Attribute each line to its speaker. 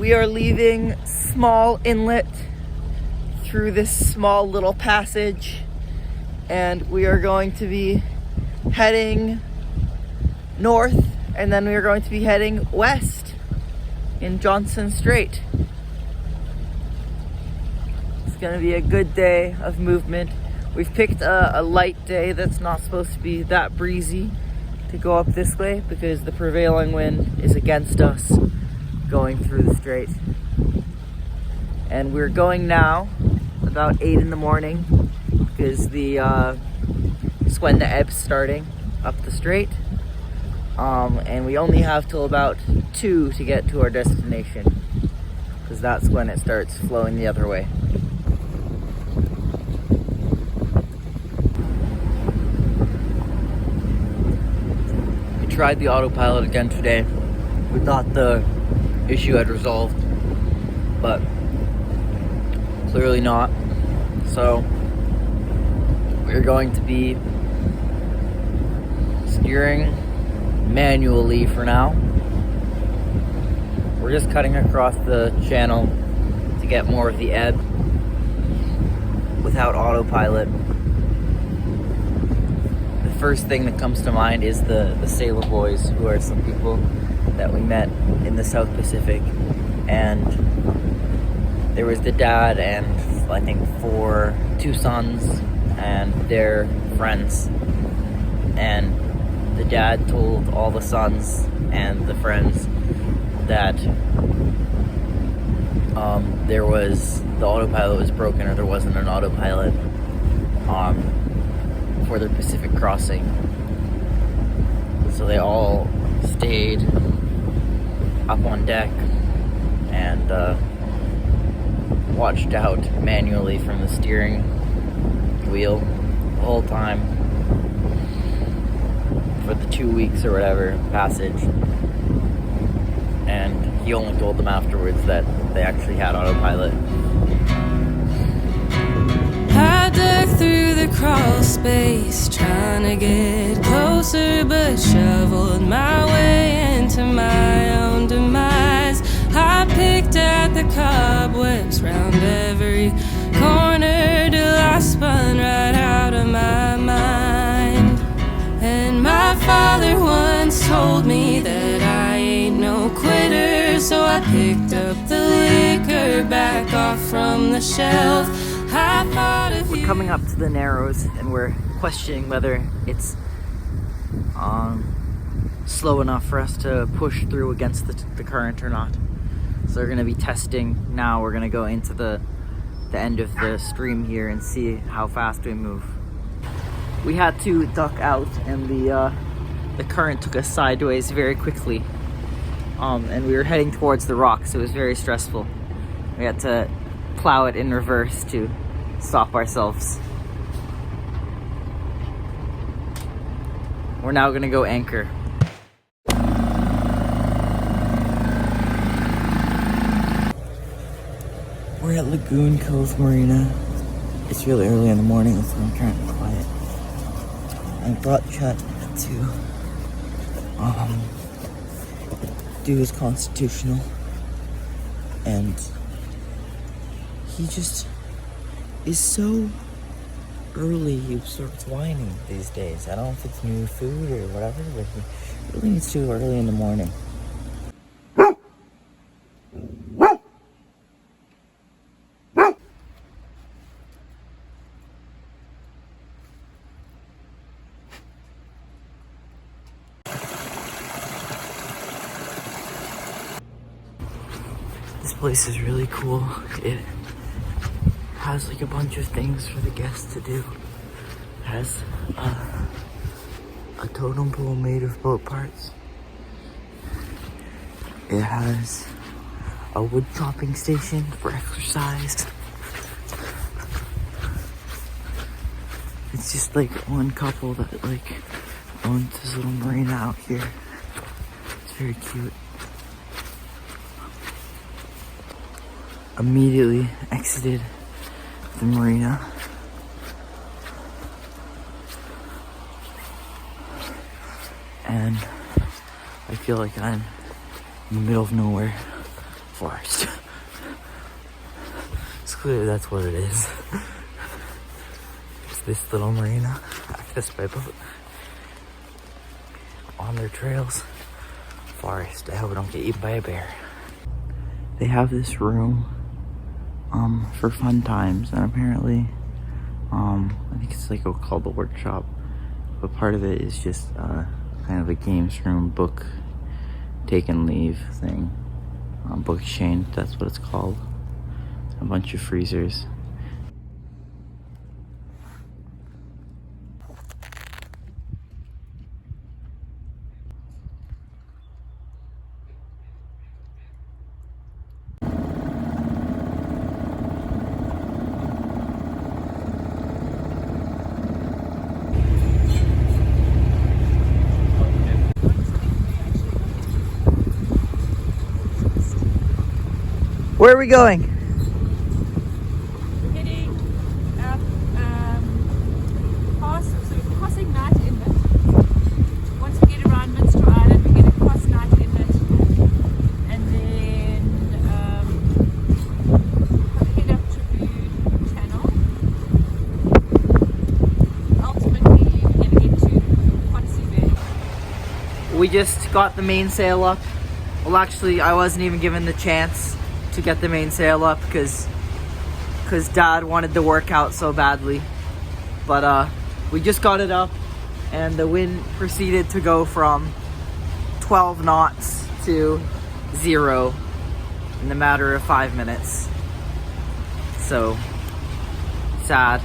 Speaker 1: We are leaving Small Inlet through this small little passage, and we are going to be heading north, and then we are going to be heading west in Johnson Strait. It's going to be a good day of movement. We've picked a light day that's not supposed to be that breezy to go up this way because the prevailing wind is against us going through the strait. And we're going now about 8 in the morning because it's when the ebb's starting up the strait. And we only have till about 2 to get to our destination because that's when it starts flowing the other way. We tried the autopilot again today. We thought the issue had resolved, but clearly not. So we're going to be steering manually for now. We're just cutting across the channel to get more of the ebb without autopilot. The first thing that comes to mind is the Sailor Boys, who are some people that we met in the South Pacific, and there was the dad and I think 2 sons and their friends, and the dad told all the sons and the friends that the autopilot was broken, or there wasn't an autopilot for the Pacific crossing. So they all stayed up on deck and watched out manually from the steering wheel the whole time for the 2 weeks or whatever passage. And he only told them afterwards that they actually had autopilot.
Speaker 2: I dug through the crawl space, trying to get closer, but shoveled my way into my own demise. I picked at the cobwebs round every corner till I spun right out of my mind. And my father once told me that I ain't no quitter, so I picked up the liquor back off from the shelf. I thought if
Speaker 1: we're coming up to the Narrows, and we're questioning whether it's slow enough for us to push through against the current or not. So we're going to be testing now. We're going to go into the end of the stream here and see how fast we move. We had to duck out, and the current took us sideways very quickly. And we were heading towards the rocks. It was very stressful. We had to plow it in reverse to stop ourselves. We're now gonna go anchor. We're at Lagoon Cove Marina. It's really early in the morning, so I'm trying to be quiet. I brought Chet to do his constitutional, and he just is so early. He starts whining these days. I don't know if it's new food or whatever, but he really needs to early in the morning. This place is really cool. It has like a bunch of things for the guests to do. It has a totem pole made of boat parts. It has a wood chopping station for exercise. It's just like one couple that like owns this little marina out here. It's very cute. Immediately exited the marina. And I feel like I'm in the middle of nowhere. forest. So clearly that's what it is. It's this little marina accessed by boat. On their trails. Forest. I hope I don't get eaten by a bear. They have this room for fun times, and apparently I think it's like called the workshop, but part of it is just kind of a games room, book take and leave thing, book exchange, that's what it's called. A bunch of freezers. Where are we going?
Speaker 3: We're heading up crossing Night Inlet. Once we get around Minster Island, we're going to cross Night Inlet and then head up to Lagoon Channel. Ultimately, we're going to get to Quantity Bay.
Speaker 1: We just got the mainsail up. Well, actually, I wasn't even given the chance to get the mainsail up because Dad wanted the workout so badly. But we just got it up, and the wind proceeded to go from 12 knots to 0 in the matter of 5 minutes. So sad.